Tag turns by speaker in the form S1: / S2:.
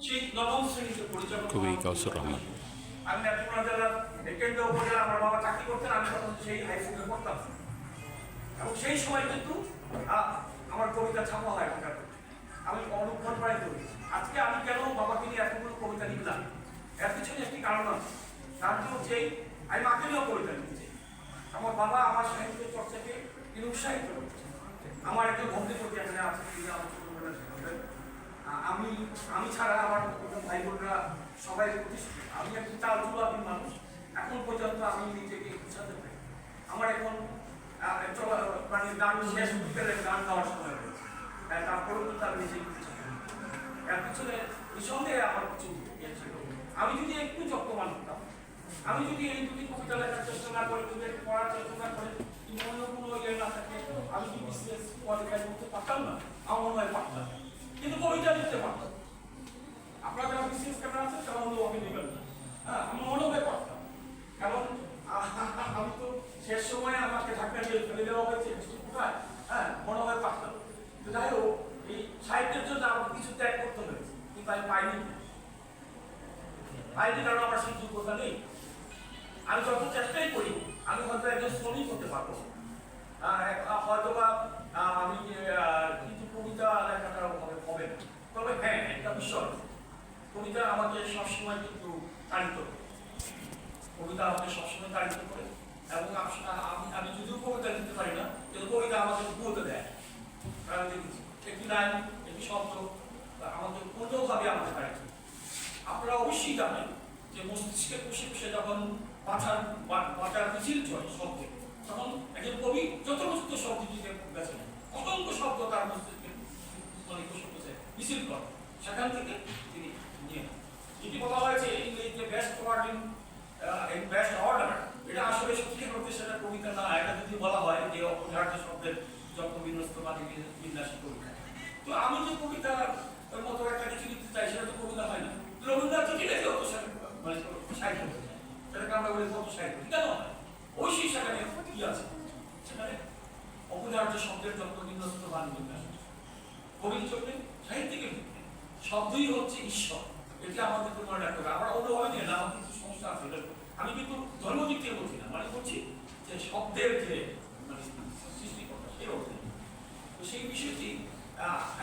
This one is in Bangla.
S1: সেই নবম শ্রেণীতে পরিচালনা
S2: কবি কাউসার রহমান।
S1: আমি নেত্রকোনা জেলার কেন্দ্র উপজেলা আমার বাবা চাকরি করতেন, আমি তখন সেই হাই স্কুলে পড়তাম এবং সেই সময় কিন্তু আমার কবিতা ছাপা হয় ঢাকার। আমি অনুপ্রাণ প্রায় করি। আজকে আমি কেন বাবাকে নিয়ে এতগুলো কবিতা লিখলাম, এর পিছনে একটি কারণ আছে। কারণ হচ্ছে আমি মাকে নিয়েও কবিতা লিখেছি। আমার বাবা আমার সাহিত্য চর্চাকে তিনি উৎসাহিত করেছেন। আমার একজন ভগ্নিপতি এখানে আছে, তিনি আমার ছোটবেলার শিক্ষক। আমি আমি ছাড়া আমার ভাই বোনরা সবাই প্রতিষ্ঠিত। আমি একটি চাল চুলাবি মানুষ। এখন পর্যন্ত আমি নিজেকে গুছাতে পারি। আমার এখন মানে গান শেষ বিকেলের গান গাওয়ার সময় রয়েছে, তারপরেও কিন্তু আমি নিজেকে গুছাতে পারি। এর পিছনে নিঃসন্দেহে আমার কিছু ইয়ে ছিল। আমি যদি একটু যত্নবান হতাম, আমি যদি এই দুটি কবিতা লেখার চেষ্টা না করে, যদি পড়ার চেষ্টা না করে, অন্য কোনো ইয়ে না থাকে, আমি কি বিসিএস কোয়ালিফাই করতে পারতাম না? আমার মনে হয় পারতাম, কিন্তু কবিতা লিখতে পারতাম। আপনারা যারা বিসিএস ক্যামেরা আছে তারা হলেও আমি নেবেন না। হ্যাঁ, আমি মনে হয় পারতাম, কারণ আমি তো শেষ সময়ে আমাকে ঢাকা দিয়ে ফেলে দেওয়া হয়েছে কোথায়। হ্যাঁ, মনে হয় পারতাম। তো যাই হোক, এই সাহিত্যের জন্য আমাকে কিছু ত্যাগ করতে হয়েছে, কিন্তু আমি পাইনি। কারণ আমার সেই যোগ্যতা নেই। আমি যত চেষ্টাই করি, আমি হয়তো একজন শ্রমিক হতে পারবো, হয়তোবা আমি কিছু কবিতা লেখাটা হবে না। তবে হ্যাঁ, একটা বিষয়, কবিতা আমাকে সবসময় কিন্তু তাড়িত করে। কবিতা আমাকে সবসময় তাড়িত করে এবং আমি যদিও কবিতা লিখতে পারি না, কিন্তু কবিতা আমাকে বলতে দেয়। আমি দেখেছি একটি লাইন, একটি শব্দ আমাকে কোনোভাবে আমাকে তাড়িত। আপনারা অবশ্যই জানেন যে মস্তিষ্কে পুষে পুষে যখন বাঁচার মিছিল চলে শব্দে, তখন একজন কবি যত বস্তু শব্দ দিতে গেছেন, অসংখ্য শব্দ তার মস্তিষ্কে মানে মিছিল করে, সেখান থেকে তিনি নিয়ে যেটি বলা হয়েছে ইংরেজিতে best word in best order, এটা আসলে সত্যি করতে সেটা কবিতা না। এটা যদি বলা হয় যে অপরিহার্য শব্দের যত বিন্যস্ত বাণী বিন্যাসী কবিতা, তো আমি যে কবিতার মতো একটা কিছু লিখতে চাই, সেটা তো কবিতা হয় না। রবীন্দ্রনাথ চিঠি লেখে অত মানে সাহিত্য, সেটাকে আমরা বলি কত সাহিত্য, কেন হয়? অবশ্যই সেখানে কি আছে, সেখানে অপরিহার্য শব্দের যত বিন্যস্ত বাণী বিন্যাস। কবির চোখে সাহিত্যিকের ভিত্তি শব্দই হচ্ছে ঈশ্বর, এটা আমাদের তো মনে রাখতে হবে। আমরা অন্যভাবে নিয়ে না, আমার কিছু সমস্যা আছে। আমি কিন্তু ধর্মদিক থেকে বলছি না, মানে বলছি যে শব্দের যে মানে সৃষ্টিকর্তা, সেই অর্থে। তো সেই বিষয়টি